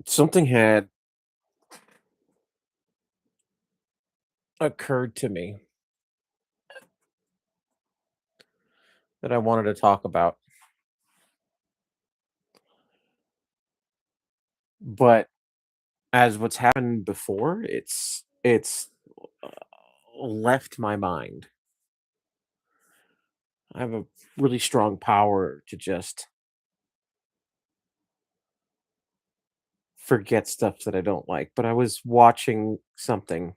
Something had occurred to me that I wanted to talk about, but as what's happened before, it's left my mind. I have a really strong power to just forget stuff that I don't like. But I was watching something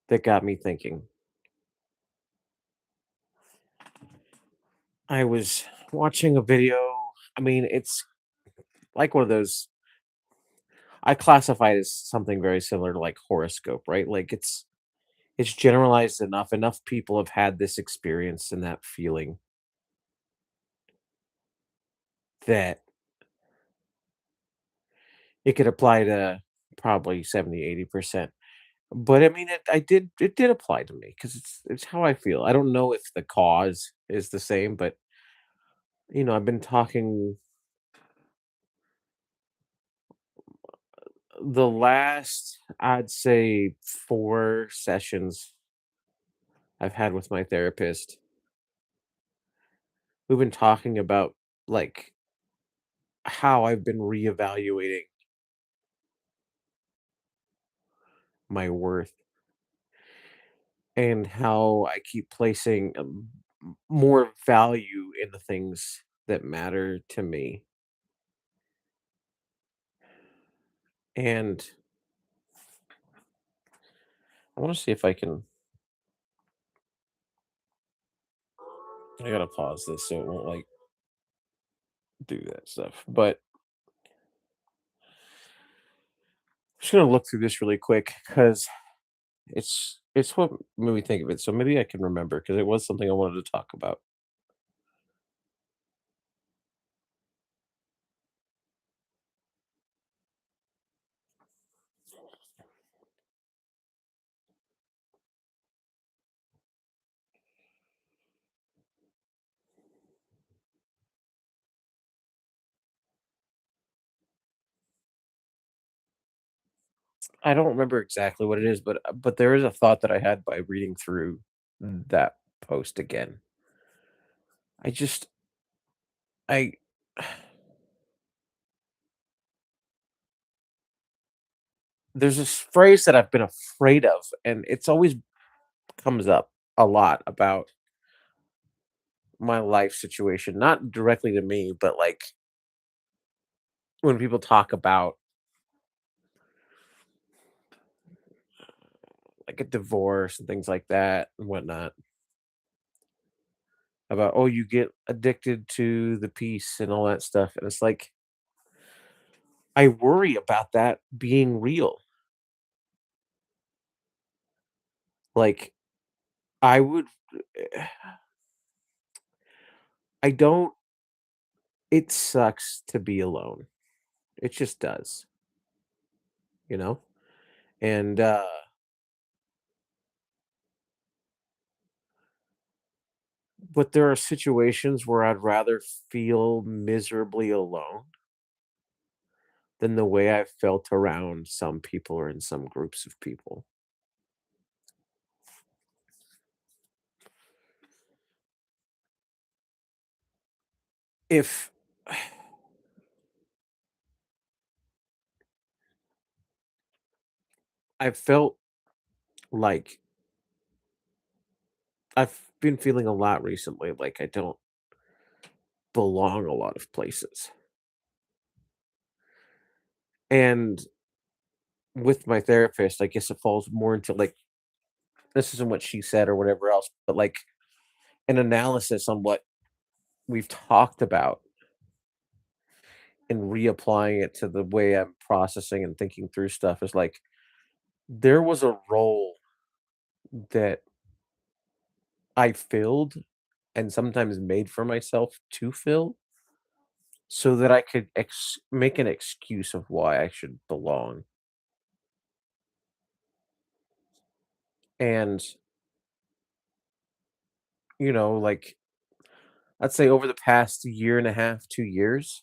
that got me thinking. I was watching a video. I mean, it's like one of those. I classify it as something very similar to like horoscope, right? Like it's generalized enough. Enough people have had this experience and that feeling that it could apply to probably 70, 80%. But I mean, it did apply to me because it's how I feel. I don't know if the cause is the same, but I've been talking the last, I'd say, 4 sessions I've had with my therapist. We've been talking about like how I've been reevaluating my worth and how I keep placing more value in the things that matter to me. And I want to see if I gotta pause this so it won't like do that stuff. But I'm just gonna look through this really quick because it's what made me think of it. So maybe I can remember because it was something I wanted to talk about. I don't remember exactly what it is, but there is a thought that I had by reading through that post again. I just I there's this phrase that I've been afraid of, and it's always comes up a lot about my life situation, not directly to me, but like when people talk about like a divorce and things like that and whatnot, about oh, you get addicted to the peace and all that stuff. And it's like I worry about that being real. Like I would I don't it sucks to be alone. It just does, you know? And but there are situations where I'd rather feel miserably alone than the way I've felt around some people or in some groups of people. If I felt like I've been feeling a lot recently like I don't belong a lot of places. And with my therapist, I guess it falls more into like this isn't what she said or whatever else, but like an analysis on what we've talked about and reapplying it to the way I'm processing and thinking through stuff is like there was a role that I filled and sometimes made for myself to fill so that I could make an excuse of why I should belong. And, like, I'd say over the past year and a half, 2 years,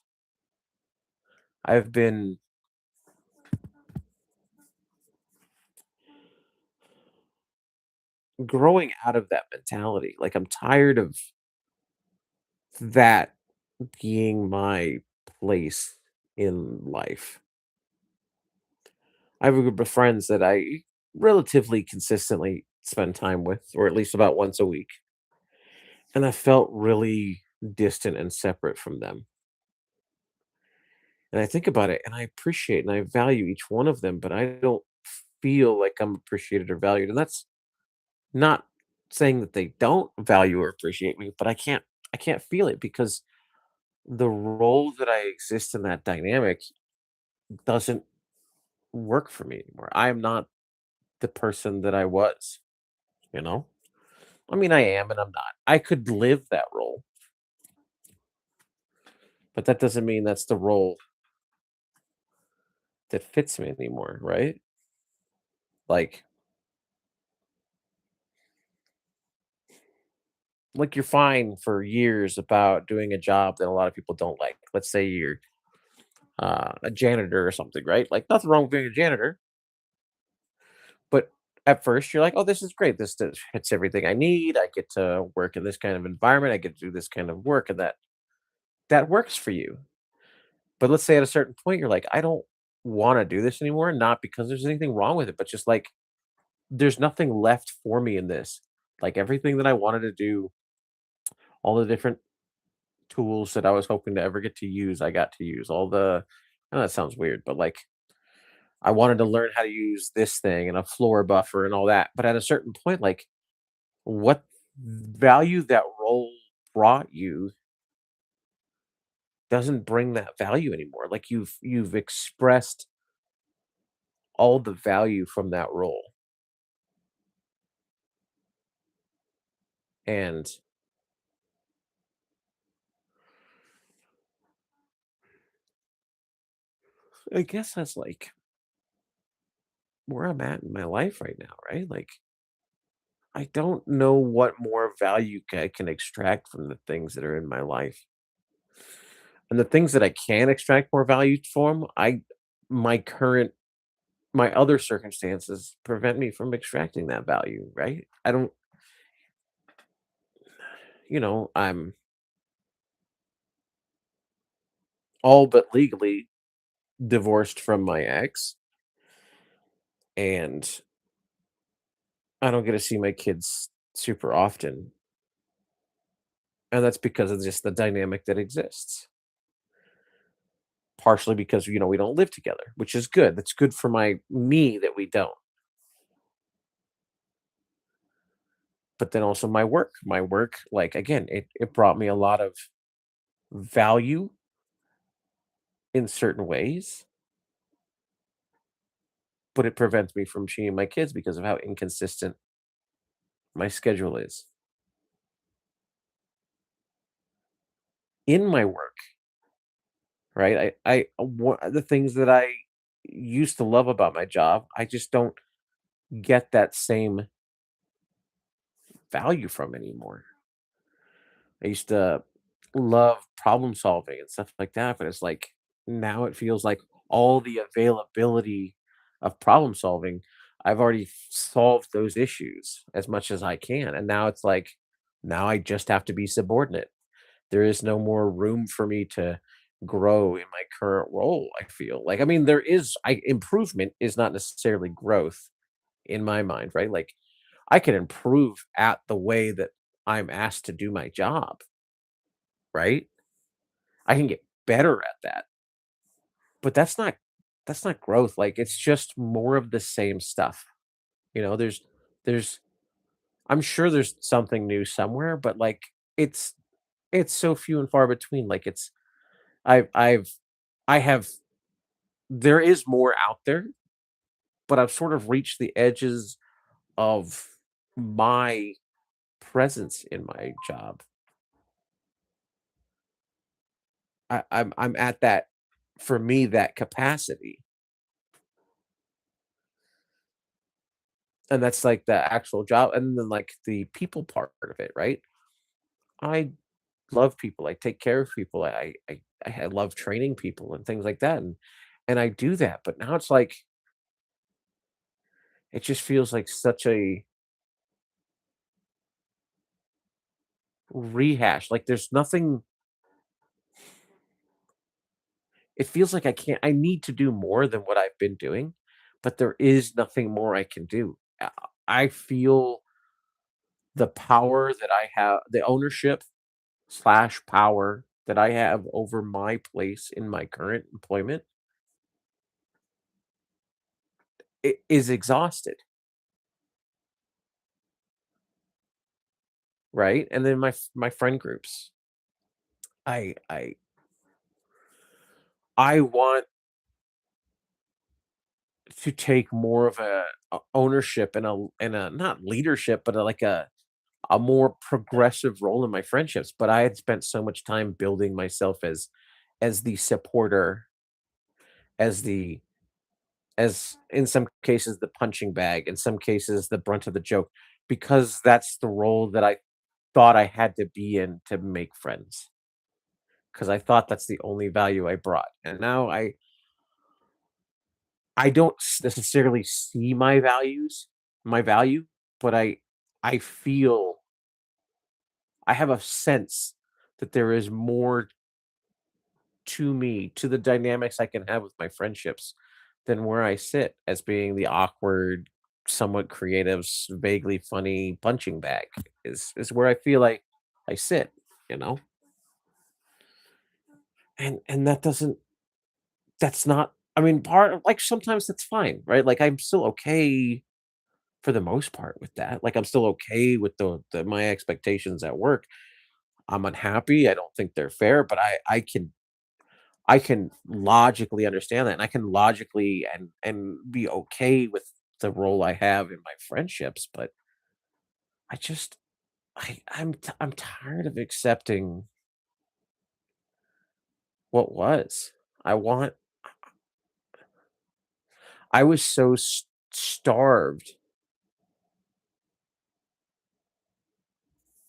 I've been growing out of that mentality. Like, I'm tired of that being my place in life. I have a group of friends that I relatively consistently spend time with, or at least about once a week. And I felt really distant and separate from them. And I think about it and I appreciate and I value each one of them, but I don't feel like I'm appreciated or valued. And that's not saying that they don't value or appreciate me, but I can't feel it because the role that I exist in that dynamic doesn't work for me anymore. I am not the person that I was, you know? I mean, I am and I'm not. I could live that role, but that doesn't mean that's the role that fits me anymore, right? Like like you're fine for years about doing a job that a lot of people don't like. Let's say you're a janitor or something, right? Like nothing wrong with being a janitor, but at first you're like, "Oh, this is great. This hits everything I need. I get to work in this kind of environment. I get to do this kind of work, and that works for you." But let's say at a certain point you're like, "I don't want to do this anymore." Not because there's anything wrong with it, but just like there's nothing left for me in this. Like everything that I wanted to do, all the different tools that I was hoping to ever get to use, I got to use. All the I know that sounds weird, but like I wanted to learn how to use this thing and a floor buffer and all that. But at a certain point, like what value that role brought you doesn't bring that value anymore. Like you've expressed all the value from that role. And I guess that's like where I'm at in my life right now, right? Like I don't know what more value I can extract from the things that are in my life. And the things that I can extract more value from, my current my other circumstances prevent me from extracting that value, right? I don't, I'm all but legally divorced from my ex, and I don't get to see my kids super often. And that's because of just the dynamic that exists. Partially because, we don't live together, which is good. That's good for me that we don't. But then also my work, like again, it brought me a lot of value in certain ways, but it prevents me from seeing my kids because of how inconsistent my schedule is. In my work, right? The things that I used to love about my job, I just don't get that same value from anymore. I used to love problem solving and stuff like that, but it's like now it feels like all the availability of problem solving, I've already solved those issues as much as I can. And now it's like, now I just have to be subordinate. There is no more room for me to grow in my current role, I feel. Like, I mean, improvement is not necessarily growth in my mind, right? Like, I can improve at the way that I'm asked to do my job, right? I can get better at that. But that's not growth. Like, it's just more of the same stuff. There's I'm sure there's something new somewhere, but like it's it's so few and far between. Like I've I have there is more out there, but I've sort of reached the edges of my presence in my job. I'm at that, for me, that capacity. And that's like the actual job. And then like the people part of it, right? I love people. I take care of people. I love training people and things like that, and I do that, but now it's like it just feels like such a rehash, like, there's nothing. It feels like I need to do more than what I've been doing, but there is nothing more I can do. I feel the power that I have, the ownership slash power that I have over my place in my current employment is exhausted, right? And then my friend groups, I I I want to take more of a ownership and a not leadership, but like a more progressive role in my friendships, but I had spent so much time building myself as the supporter, as the as in some cases the punching bag, in some cases the brunt of the joke, because that's the role that I thought I had to be in to make friends. Because I thought that's the only value I brought. And now I don't necessarily see my value, but I feel I have a sense that there is more to me, to the dynamics I can have with my friendships than where I sit as being the awkward, somewhat creative, vaguely funny punching bag is where I feel like I sit, you know? And that doesn't that's not I mean, part of like sometimes that's fine, right? Like I'm still okay for the most part with that. Like I'm still okay with the my expectations at work. I'm unhappy. I don't think they're fair, but I can logically understand that, and I can logically and be okay with the role I have in my friendships, but I just I'm tired of accepting what was. I want I was so starved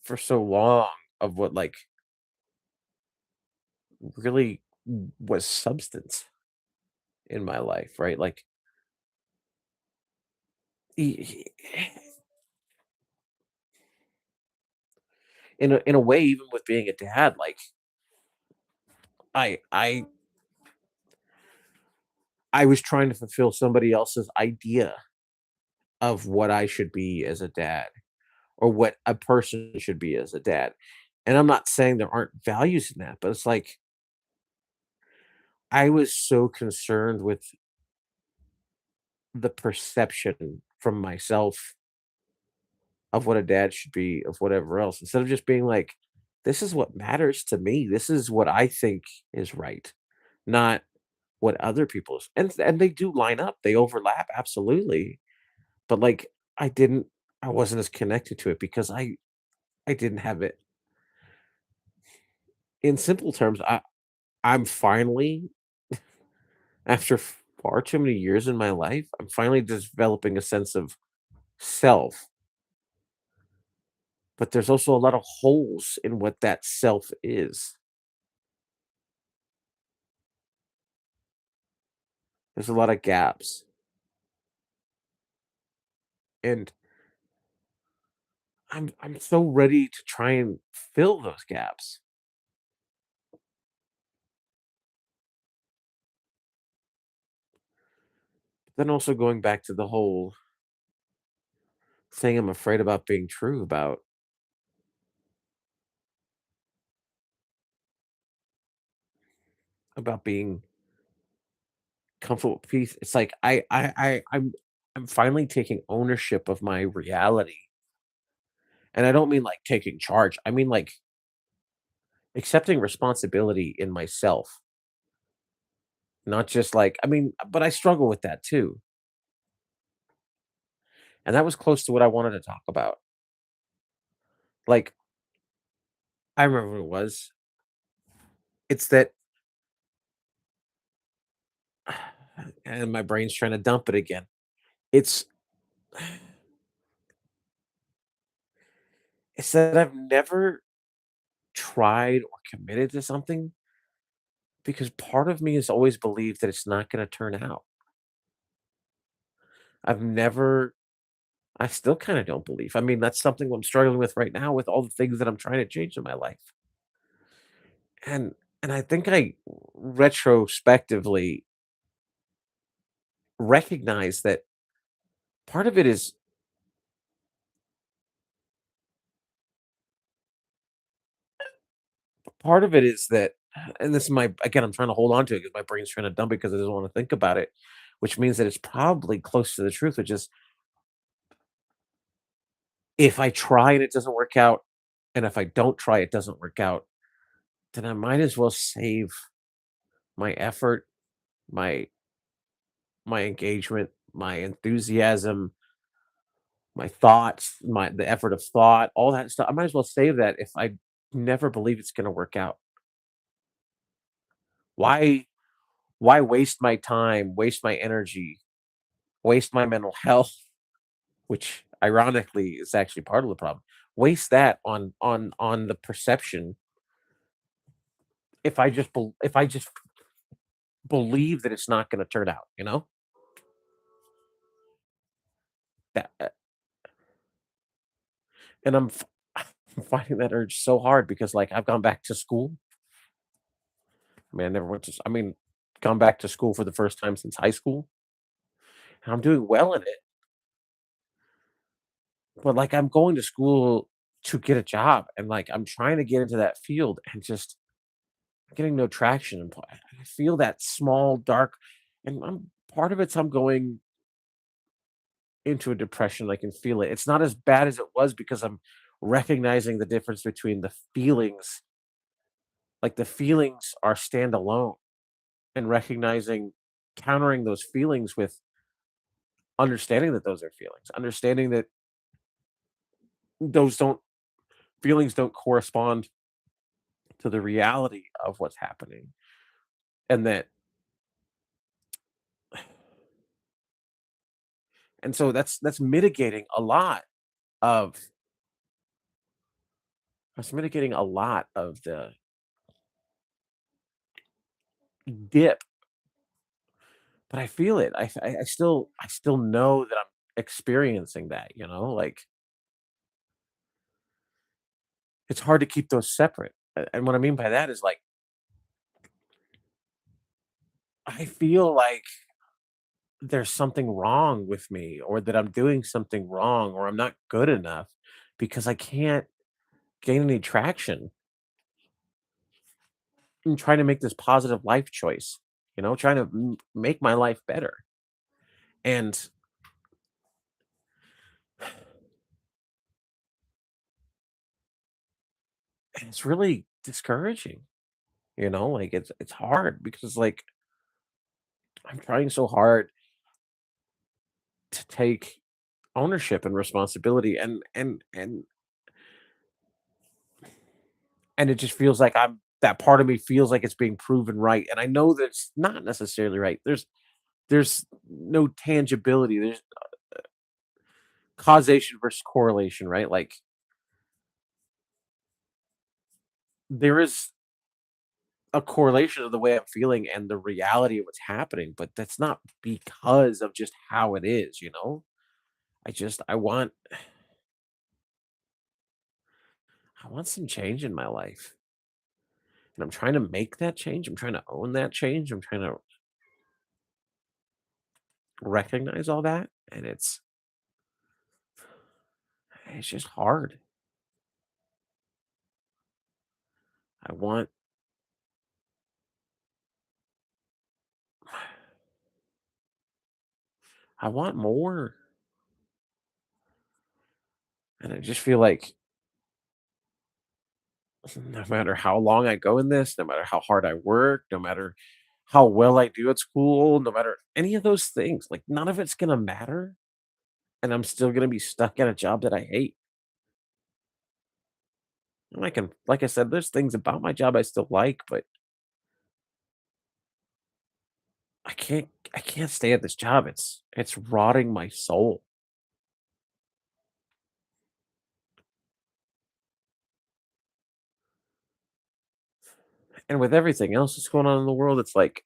for so long of what like really was substance in my life, right? Like e- in a way, even with being a dad, like I I I was trying to fulfill somebody else's idea of what I should be as a dad or what a person should be as a dad. And I'm not saying there aren't values in that, but it's like I was so concerned with the perception from myself of what a dad should be, of whatever else, instead of just being like, this is what matters to me. This is what I think is right, not what other people's and they do line up. They overlap absolutely. But like I didn't I wasn't as connected to it because I didn't have it. In simple terms, I'm finally, after far too many years in my life, I'm finally developing a sense of self, but there's also a lot of holes in what that self is. There's a lot of gaps, and I'm so ready to try and fill those gaps. Then also going back to the whole thing I'm afraid about being true about being comfortable with peace. It's like I'm finally taking ownership of my reality. And I don't mean like taking charge. I mean like accepting responsibility in myself, not just like I mean, but I struggle with that too. And that was close to what I wanted to talk about. Like I remember what it was. It's that and my brain's trying to dump it again. It's it's that I've never tried or committed to something because part of me has always believed that it's not gonna turn out. I've never I still kinda don't believe. I mean, that's something I'm struggling with right now with all the things that I'm trying to change in my life. And I think I retrospectively recognize that part of it is that and this is my again, I'm trying to hold on to it because my brain's trying to dump it because it doesn't wanna think about it, which means that it's probably close to the truth, which is if I try and it doesn't work out, and if I don't try, it doesn't work out, then I might as well save my effort, my engagement, my enthusiasm, my thoughts, the effort of thought, all that stuff. I might as well save that if I never believe it's gonna work out. Why waste my time, waste my energy, waste my mental health, which ironically is actually part of the problem. Waste that on the perception if I just believe that it's not gonna turn out, you know? That and I'm finding that urge so hard because, like, I've gone back to school. I mean, I never went to s I mean, gone back to school for the first time since high school, and I'm doing well in it, but, like, I'm going to school to get a job, and, like, I'm trying to get into that field and just getting no traction, and I feel that small, dark and I'm part of it's I'm going into a depression, I can feel it. It's not as bad as it was because I'm recognizing the difference between the feelings like, the feelings are standalone and recognizing countering those feelings with understanding that those are feelings, understanding that those don't feelings don't correspond to the reality of what's happening, and that and so that's mitigating a lot of that's mitigating a lot of the dip, but I feel it. I still know that I'm experiencing that, you know? Like, it's hard to keep those separate, and what I mean by that is, like, I feel like there's something wrong with me or that I'm doing something wrong or I'm not good enough because I can't gain any traction in trying to make this positive life choice, you know, trying to make my life better. And it's really discouraging, you know, like it's hard because like I'm trying so hard to take ownership and responsibility and it just feels like I'm that part of me feels like it's being proven right. And I know that it's not necessarily right. There's no tangibility. There's causation versus correlation, right? Like there is a correlation of the way I'm feeling and the reality of what's happening, but that's not because of just how it is, you know? I want some change in my life. And I'm trying to make that change. I'm trying to own that change. I'm trying to recognize all that. And it's just hard. I want I want more. And I just feel like no matter how long I go in this, no matter how hard I work, no matter how well I do at school, no matter any of those things, like none of it's gonna matter. And I'm still gonna be stuck at a job that I hate. And I can like I said, there's things about my job I still like, but I can't stay at this job. It's rotting my soul. And with everything else that's going on in the world, it's like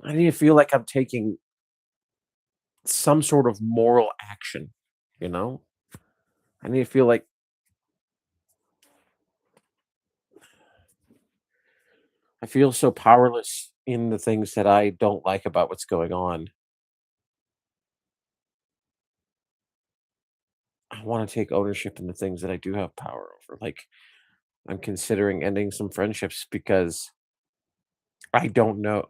I need to feel like I'm taking some sort of moral action, you know? I need to feel like I feel so powerless in the things that I don't like about what's going on. I want to take ownership in the things that I do have power over. Like I'm considering ending some friendships because I don't know.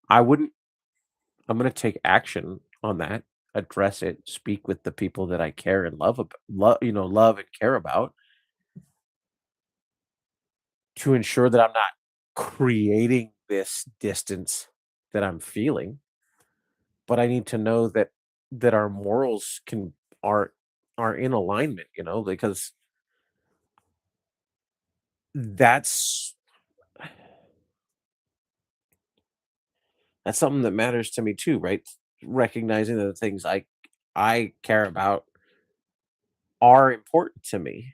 I wouldn't. I'm going to take action on that, address it, speak with the people that I care and love, love and care about, to ensure that I'm not creating this distance that I'm feeling. But I need to know that our morals are are in alignment, because that's that's something that matters to me too, right? Recognizing that the things I care about are important to me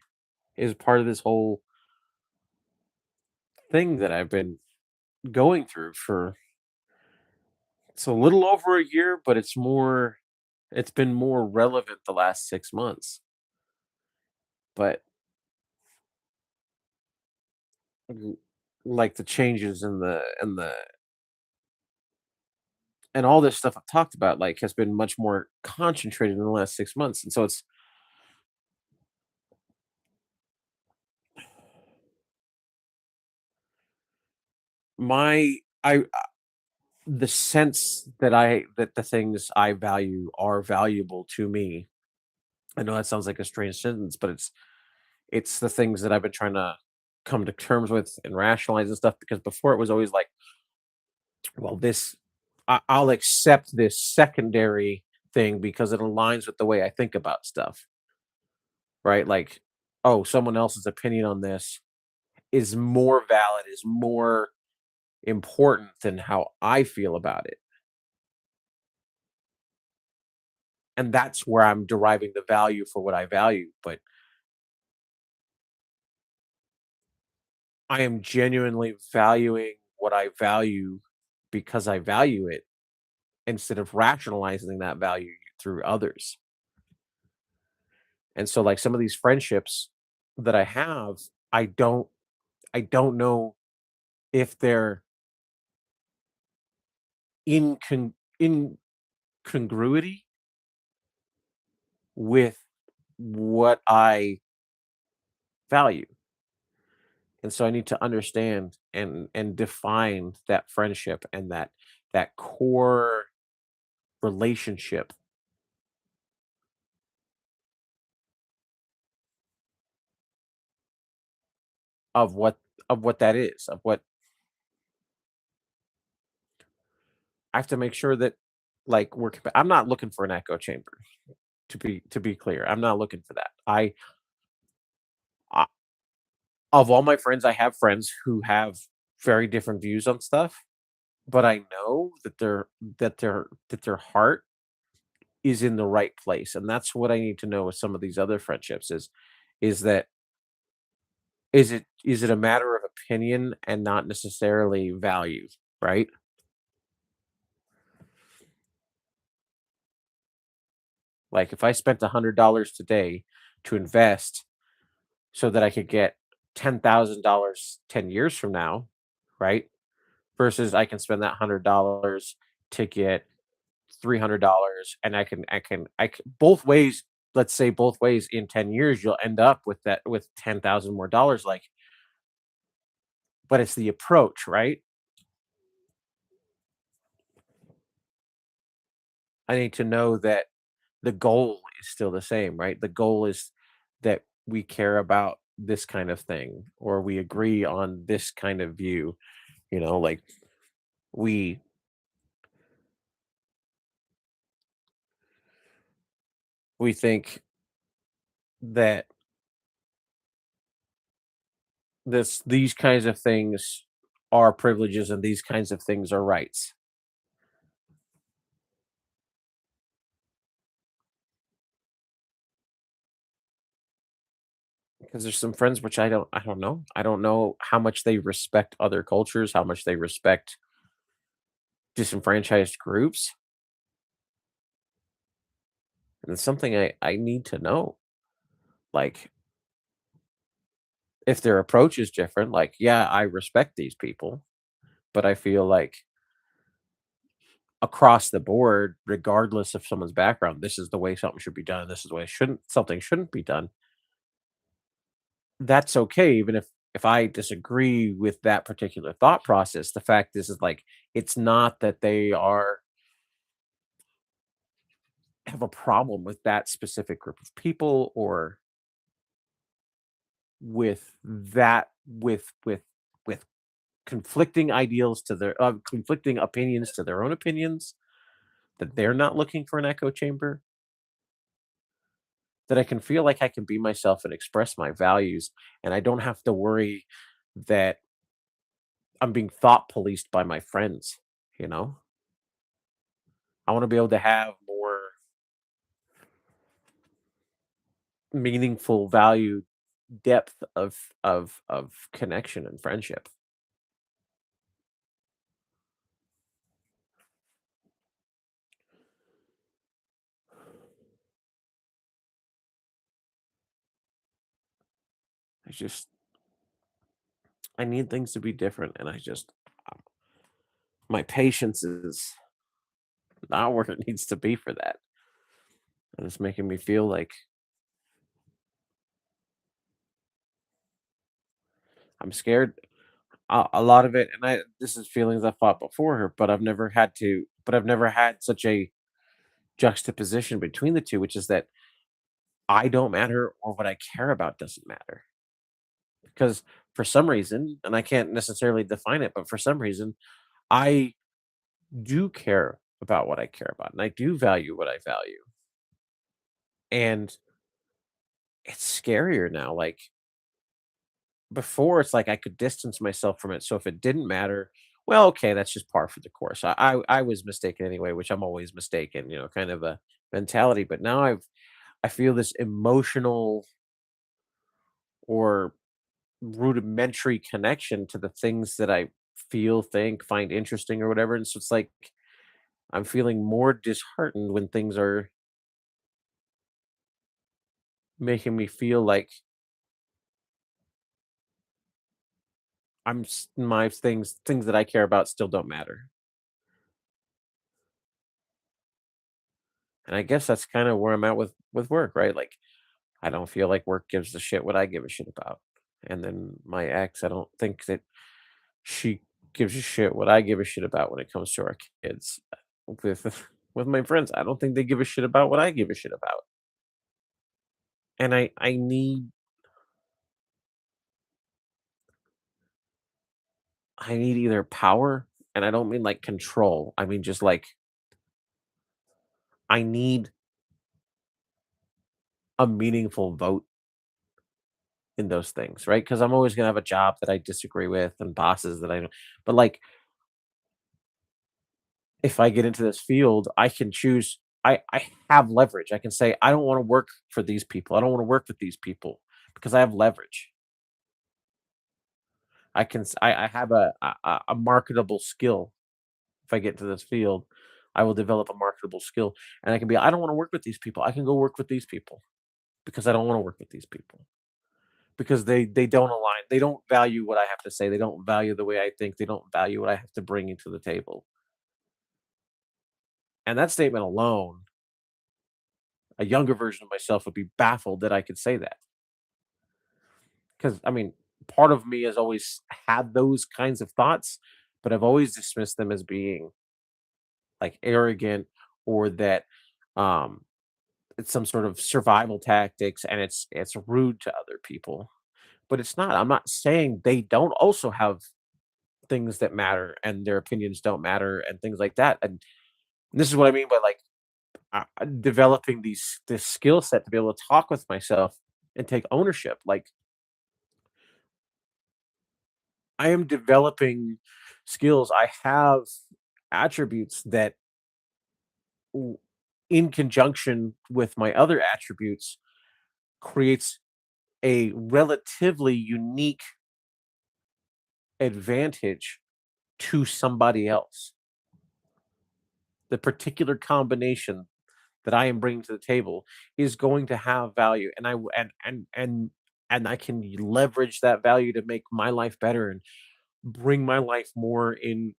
is part of this whole thing that I've been going through for it's a little over a year, but it's been more relevant the last 6 months. But l- like the changes and all this stuff I've talked about like has been much more concentrated in the last 6 months. And so it's my I the sense that the things I value are valuable to me. I know that sounds like a strange sentence, but it's the things that I've been trying to come to terms with and rationalize and stuff because before it was always like, well, I'll accept this secondary thing because it aligns with the way I think about stuff, right? Like, oh, someone else's opinion on this is more valid, is more important than how I feel about it. And that's where I'm deriving the value for what I value. But I am genuinely valuing what I value because I value it instead of rationalizing that value through others. And so like some of these friendships that I have, I don't I don't know if they're in congruity with what I value. And so I need to understand and define that friendship and that core relationship of what that is, of what I have to make sure that like I'm not looking for an echo chamber to be clear. I'm not looking for that. I of all my friends, I have friends who have very different views on stuff, but I know that their heart is in the right place, and that's what I need to know with some of these other friendships is that is it a matter of opinion and not necessarily value, right? Like if I spent $100 today to invest so that I could get $10,000 10 years from now, right? Versus I can spend that $100 to get $300 and both ways, let's say both ways in 10 years you'll end up with that with 10,000 more dollars like but it's the approach, right? I need to know that the goal is still the same, right? The goal is that we care about this kind of thing or we agree on this kind of view, like we we think that these kinds of things are privileges and these kinds of things are rights. because there's some friends which I don't know. I don't know how much they respect other cultures, how much they respect disenfranchised groups, and it's something I need to know. Like, if their approach is different, like, yeah, I respect these people, but I feel like across the board, regardless of someone's background, this is the way something should be done, this is the way something shouldn't be done. That's okay, even if I disagree with that particular thought process. The fact is like, it's not that they are have a problem with that specific group of people or with with conflicting ideals to their conflicting opinions to their own opinions, that they're not looking for an echo chamber, that I can feel like I can be myself and express my values, and I don't have to worry that I'm being thought policed by my friends, you know? I wanna be able to have more meaningful value, depth of connection and friendship. I just I need things to be different, and um, my patience is not where it needs to be for that, and it's making me feel like I'm scared. A lot of it, and I this is feelings I fought before her, but I've never had such a juxtaposition between the 2, which is that I don't matter or what I care about doesn't matter. Because for some reason, and I can't necessarily define it, but for some reason, I do care about what I care about, and I do value what I value. And it's scarier now. Like, before, it's like I could distance myself from it. So if it didn't matter, well, okay, that's just par for the course. I was mistaken anyway, which I'm always mistaken, kind of a mentality. But now I feel this emotional or rudimentary connection to the things that I feel, think, find interesting or whatever. And so it's like I'm feeling more disheartened when things are making me feel like my things that I care about still don't matter. And I guess that's kind of where I'm at with work, right? Like, I don't feel like work gives a shit what I give a shit about. And then my ex, I don't think that she gives a shit what I give a shit about when it comes to our kids. With with my friends, I don't think they give a shit about what I give a shit about. And I need either power, and I don't mean like control. I mean just like I need a meaningful vote in those things, right? Because I'm always gonna have a job that I disagree with and bosses that I don't. But like, if I get into this field, I can choose. I have leverage. I can say I don't want to work for these people. I don't want to work with these people because I have leverage. I have a marketable skill. If I get into this field, I will develop a marketable skill, and I can be. I don't want to work with these people. I can go work with these people because I don't want to work with these people because they don't align. They don't value what I have to say. They don't value the way I think. They don't value what I have to bring into the table. And that statement alone, a younger version of myself would be baffled that I could say that. Because, I mean, part of me has always had those kinds of thoughts, but I've always dismissed them as being like arrogant or that um, it's some sort of survival tactics and it's rude to other people. But it's not. I'm not saying they don't also have things that matter and their opinions don't matter and things like that. And this is what I mean by like developing this skill set to be able to talk with myself and take ownership. Like, I am developing skills. I have attributes that, in conjunction with my other attributes, creates a relatively unique advantage to somebody else. The particular combination that I am bringing to the table is going to have value, and I w and I can leverage that value to make my life better and bring my life more in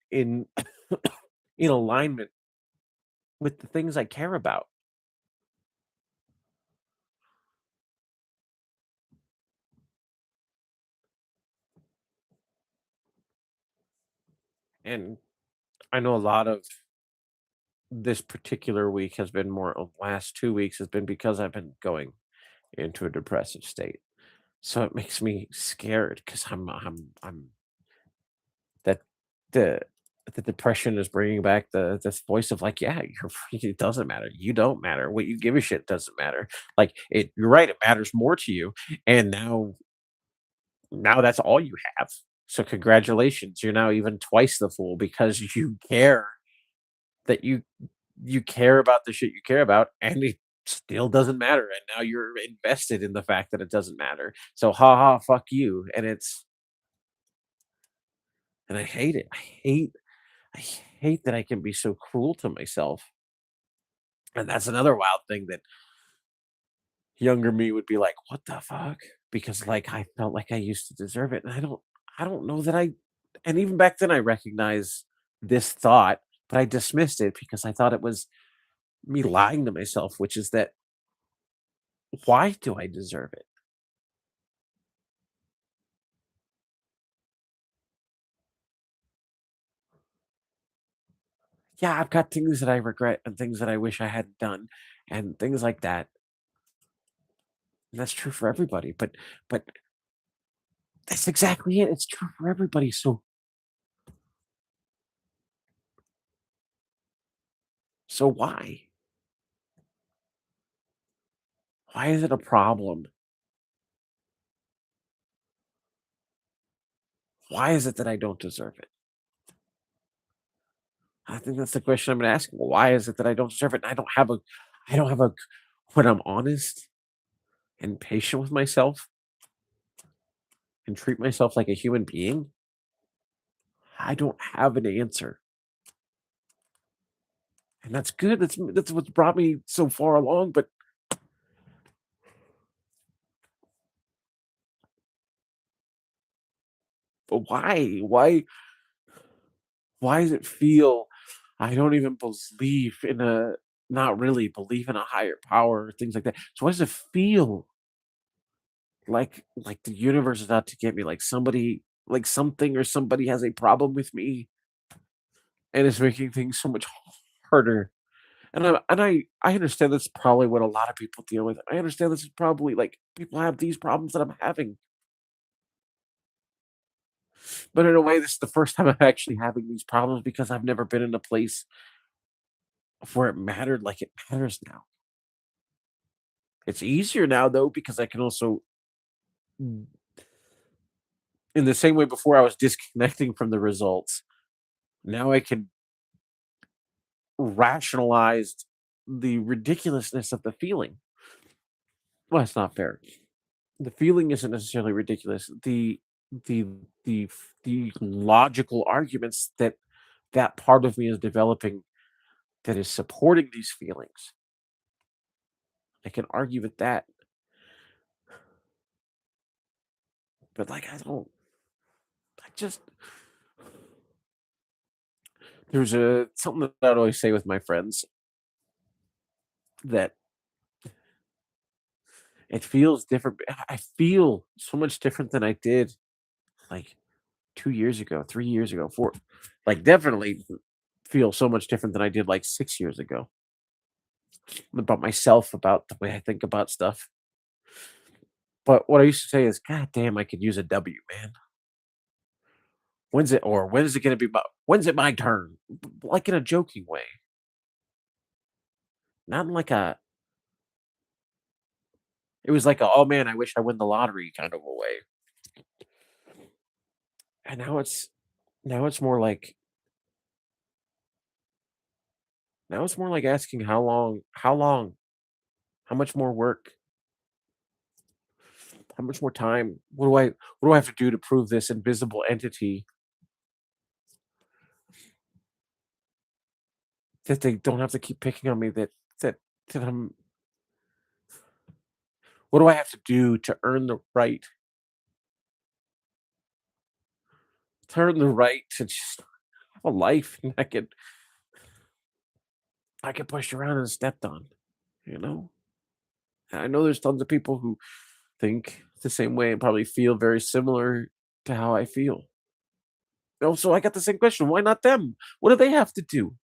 alignment with the things I care about. And I know a lot of this particular week has been more of last 2 weeks has been because I've been going into a depressive state. So it makes me scared because I'm that the the depression is bringing back this voice of like, yeah, you're it doesn't matter. You don't matter. What you give a shit doesn't matter. Like it, you're right. It matters more to you. And now that's all you have. So congratulations. You're now even twice the fool because you care that you care about the shit you care about, and it still doesn't matter. And now you're invested in the fact that it doesn't matter. So ha ha, fuck you. And I hate it. I hate that I can be so cruel to myself. And that's another wild thing that younger me would be like, "What the fuck?" Because, like, I felt like I used to deserve it, and I don't know that I and even back then, I recognized this thought, but I dismissed it because I thought it was me lying to myself, which is that, why do I deserve it? Yeah, I've got things that I regret and things that I wish I hadn't done and things like that. And that's true for everybody, but that's exactly it. It's true for everybody. So why? Why is it a problem? Why is it that I don't deserve it? I think that's the question I'm gonna ask. Why is it that I don't deserve it? And I don't have a when I'm honest and patient with myself and treat myself like a human being, I don't have an answer. And that's good. That's what's brought me so far along. But why? Why does it feel I don't even believe in a not really believe in a higher power or things like that. So why does it feel like the universe is out to get me? Like somebody like something or somebody has a problem with me and it's making things so much harder. I understand that's probably what a lot of people deal with. I understand this is probably like people have these problems that I'm having. But in a way, this is the first time I'm actually having these problems because I've never been in a place where it mattered like it matters now. It's easier now though because I can also in the same way before I was disconnecting from the results, now I can rationalize the ridiculousness of the feeling. Well, it's not fair. The feeling isn't necessarily ridiculous. The the logical arguments that that part of me is developing that is supporting these feelings. I can argue with that, but like I just there's a something that I'd always say with my friends that it feels different. I feel so much different than I did like 2 years ago, 3 years ago, four. Like definitely feel so much different than I did like 6 years ago about myself, about the way I think about stuff. But what I used to say is, "God damn, I could use a W, man. When is it gonna be when's it my turn?" Like in a joking way, not in like a it was like a, "Oh, man, I wish I win the lottery" kind of a way. And now it's more like now it's more like asking how long, how much more work, how much more time? What do I have to do to prove this invisible entity that they don't have to keep picking on me, that that I'm what do I have to do to earn the right to just have a life and I get pushed around and stepped on, you know? And I know there's tons of people who think the same way and probably feel very similar to how I feel. So I got the same question. Why not them? What do they have to do?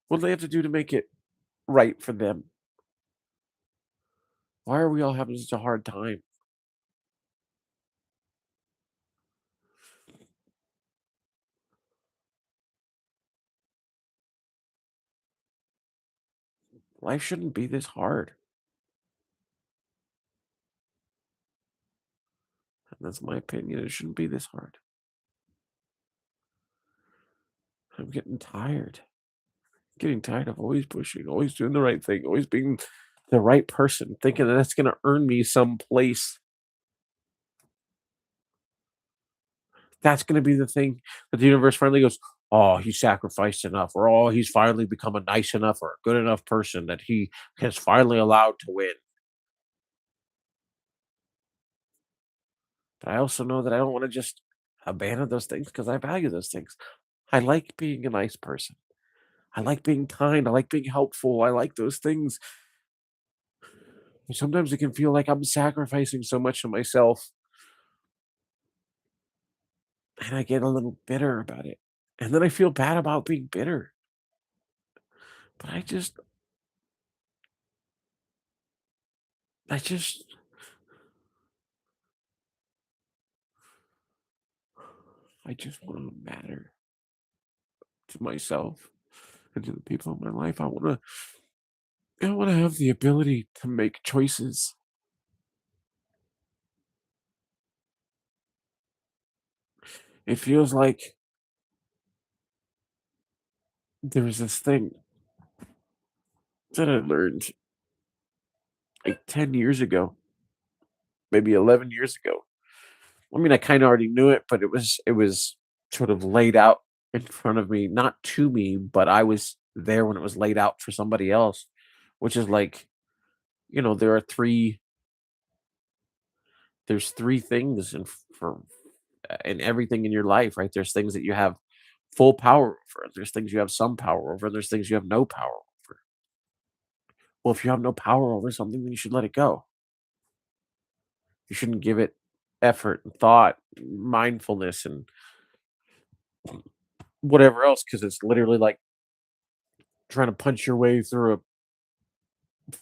What do they have to do to make it right for them? Why are we all having such a hard time? Life shouldn't be this hard. And that's my opinion. It shouldn't be this hard. I'm getting tired of always pushing, always doing the right thing, always being the right person, thinking that that's going to earn me some place. That's going to be the thing that the universe finally goes, oh, he sacrificed enough, or oh, he's finally become a nice enough or a good enough person that he has finally allowed to win. But I also know that I don't want to just abandon those things because I value those things. I like being a nice person. I like being kind. I like being helpful. I like those things. And sometimes it can feel like I'm sacrificing so much of myself, and I get a little bitter about it. And then I feel bad about being bitter. But I just, I just want to matter to myself and to the people in my life. I want to have the ability to make choices. It feels like there was this thing that I learned like 10 years ago, maybe 11 years ago. I mean, I kind of already knew it, but it was sort of laid out in front of me, not to me, but I was there when it was laid out for somebody else, which is like, there are there's three things in everything in your life, right? There's things that you have full power over. There's things you have some power over. And there's things you have no power over. Well, if you have no power over something, then you should let it go. You shouldn't give it effort and thought, mindfulness, and whatever else, because it's literally like trying to punch your way through a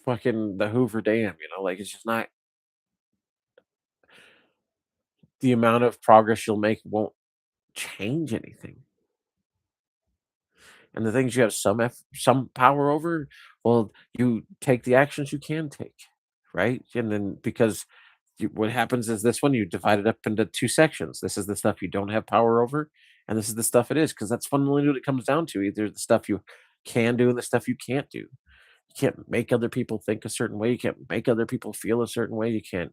fucking the Hoover Dam, like it's just not the amount of progress you'll make won't change anything. And the things you have some power over, well, you take the actions you can take, right? And then because what happens is this one, you divide it up into two sections. This is the stuff you don't have power over, and this is the stuff it is, because that's fundamentally what it comes down to. Either the stuff you can do and the stuff you can't do. You can't make other people think a certain way. You can't make other people feel a certain way. You can't,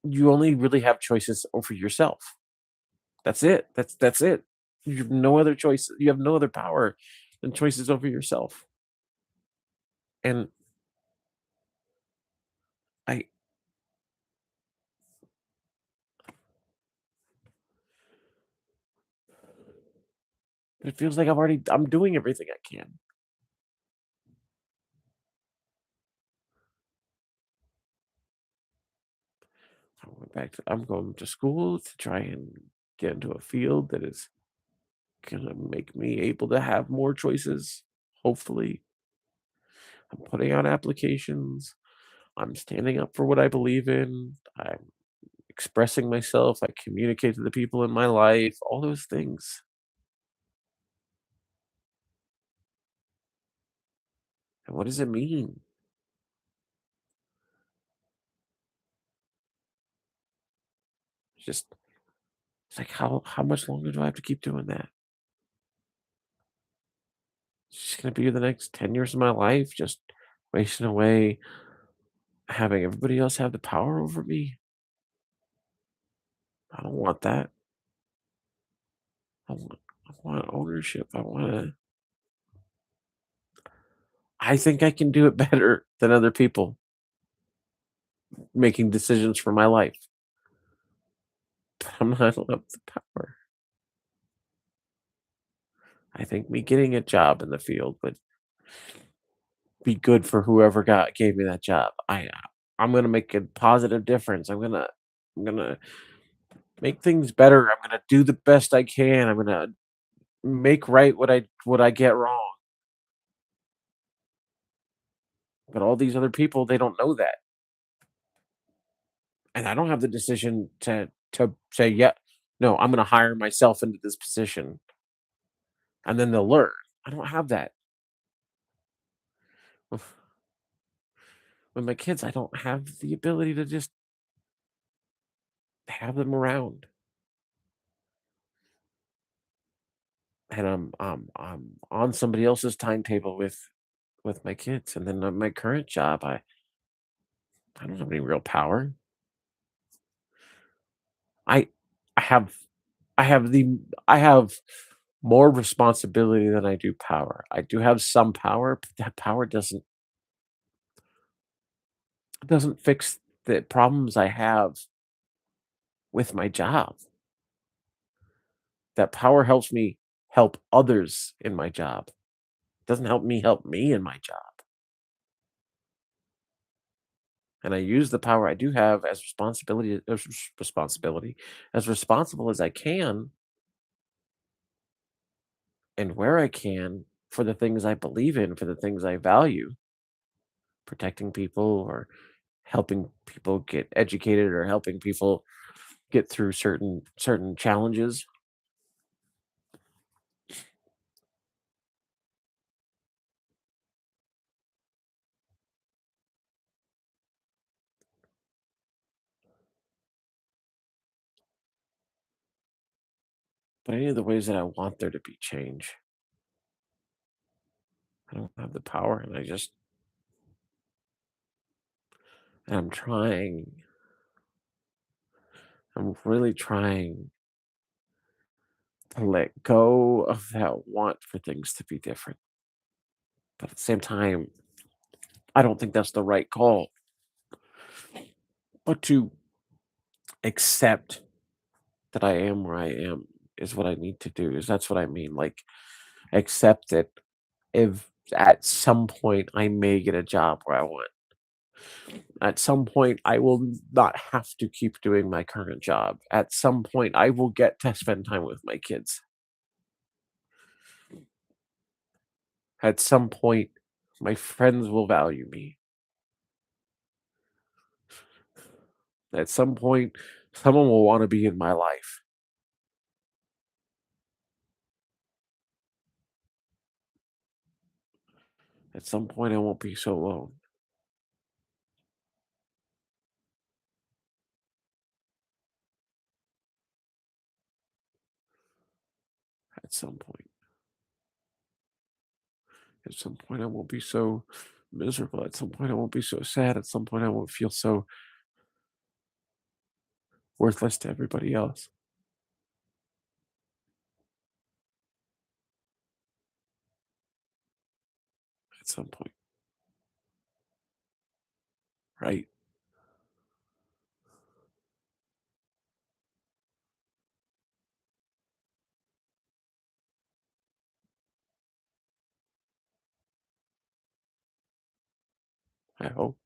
you only really have choices over yourself. That's it. That's it. You have no other choice. You have no other power than choices over yourself. And I it feels like I'm doing everything I can. I'm going to school to try and get into a field that is gonna make me able to have more choices. Hopefully, I'm putting out applications. I'm standing up for what I believe in. I'm expressing myself. I communicate to the people in my life, all those things. And what does it mean? Just it's like how much longer do I have to keep doing that? It's just gonna be the next 10 years of my life just wasting away having everybody else have the power over me. I don't want that. I want ownership. I think I can do it better than other people making decisions for my life, but I don't have the power. I think me getting a job in the field would be good for whoever gave me that job. I'm gonna make a positive difference. I'm gonna make things better. I'm gonna do the best I can. I'm gonna make right what I get wrong. But all these other people, they don't know that. And I don't have the decision to say, yeah, no, I'm gonna hire myself into this position and then they'll learn. I don't have that. With with my kids, I don't have the ability to just have them around. And I'm on somebody else's timetable with my kids. And then on my current job, I don't have any real power. I I have I have the I have more responsibility than I do power. I do have some power, but that power doesn't fix the problems I have with my job. That power helps me help others in my job. Doesn't help me in my job. And I use the power I do have as responsibility, as responsible as I can and where I can for the things I believe in, for the things I value, protecting people or helping people get educated or helping people get through certain challenges. But any of the ways that I want there to be change, I don't have the power, and I'm trying. I'm really trying to let go of that want for things to be different. But at the same time, I don't think that's the right call. But to accept that I am where I am is what I need to do. Is That's what I mean. Like accept that if at some point I may get a job where I want. At some point, I will not have to keep doing my current job. At some point, I will get to spend time with my kids. At some point, my friends will value me. At some point, someone will want to be in my life. At some point, I won't be so alone. At some point, at some point, I won't be so miserable. At some point, I won't be so sad. At some point, I won't feel so worthless to everybody else. At some point, right? I hope.